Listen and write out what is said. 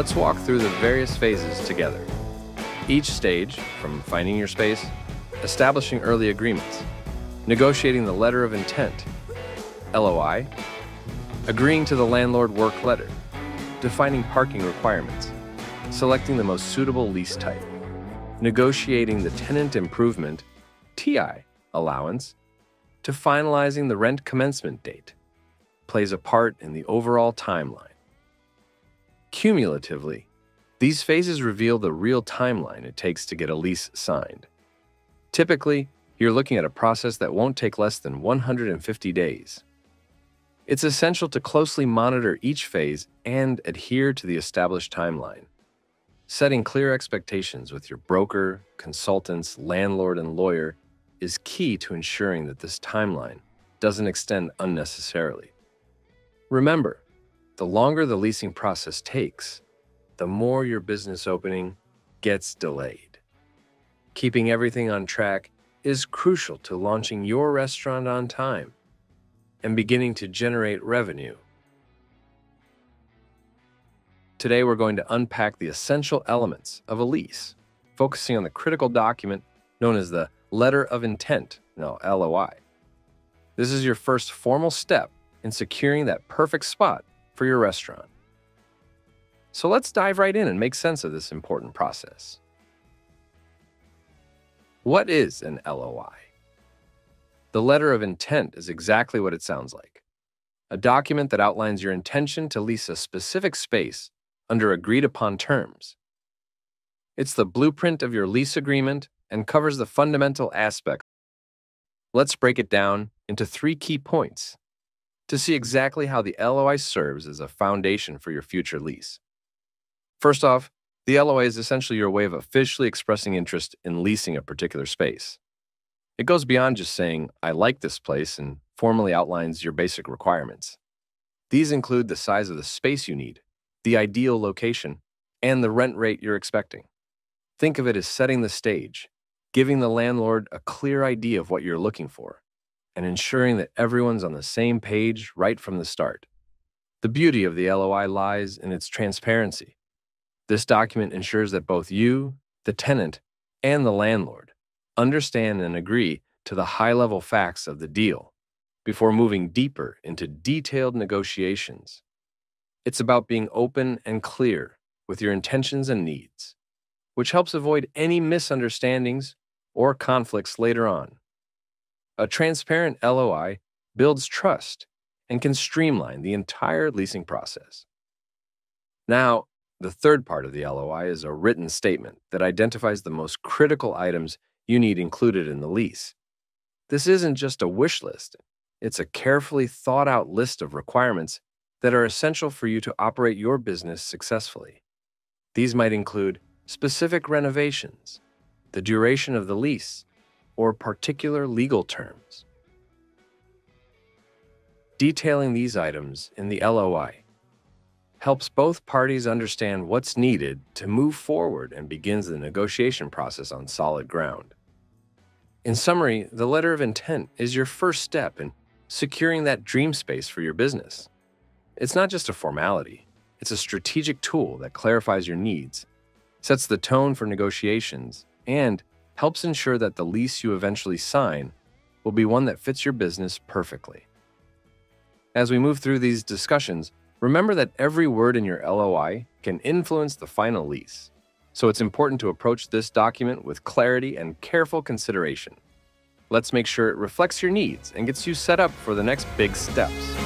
Let's walk through the various phases together. Each stage, from finding your space, establishing early agreements, negotiating the letter of intent, LOI, agreeing to the landlord work letter, defining parking requirements, selecting the most suitable lease type, negotiating the tenant improvement, TI, allowance, to finalizing the rent commencement date, plays a part in the overall timeline. Cumulatively, these phases reveal the real timeline it takes to get a lease signed. Typically, you're looking at a process that won't take less than 150 days. It's essential to closely monitor each phase and adhere to the established timeline. Setting clear expectations with your broker, consultants, landlord, and lawyer is key to ensuring that this timeline doesn't extend unnecessarily. Remember, the longer the leasing process takes, the more your business opening gets delayed. Keeping everything on track is crucial to launching your restaurant on time and beginning to generate revenue. Today, we're going to unpack the essential elements of a lease, focusing on the critical document known as the letter of intent, LOI. This is your first formal step in securing that perfect spot for your restaurant. So let's dive right in and make sense of this important process. What is an LOI? The letter of intent is exactly what it sounds like. A document that outlines your intention to lease a specific space under agreed-upon terms. It's the blueprint of your lease agreement and covers the fundamental aspects. Let's break it down into 3 key points to see exactly how the LOI serves as a foundation for your future lease. First off, the LOI is essentially your way of officially expressing interest in leasing a particular space. It goes beyond just saying, "I like this place," and formally outlines your basic requirements. These include the size of the space you need, the ideal location, and the rent rate you're expecting. Think of it as setting the stage, giving the landlord a clear idea of what you're looking for, and ensuring that everyone's on the same page right from the start. The beauty of the LOI lies in its transparency. This document ensures that both you, the tenant, and the landlord understand and agree to the high-level facts of the deal before moving deeper into detailed negotiations. It's about being open and clear with your intentions and needs, which helps avoid any misunderstandings or conflicts later on. A transparent LOI builds trust and can streamline the entire leasing process. Now, the third part of the LOI is a written statement that identifies the most critical items you need included in the lease. This isn't just a wish list. It's a carefully thought-out list of requirements that are essential for you to operate your business successfully. These might include specific renovations, the duration of the lease, or particular legal terms. Detailing these items in the LOI helps both parties understand what's needed to move forward and begins the negotiation process on solid ground. In summary, the letter of intent is your first step in securing that dream space for your business. It's not just a formality, it's a strategic tool that clarifies your needs, sets the tone for negotiations, and helps ensure that the lease you eventually sign will be one that fits your business perfectly. As we move through these discussions, remember that every word in your LOI can influence the final lease, so it's important to approach this document with clarity and careful consideration. Let's make sure it reflects your needs and gets you set up for the next big steps.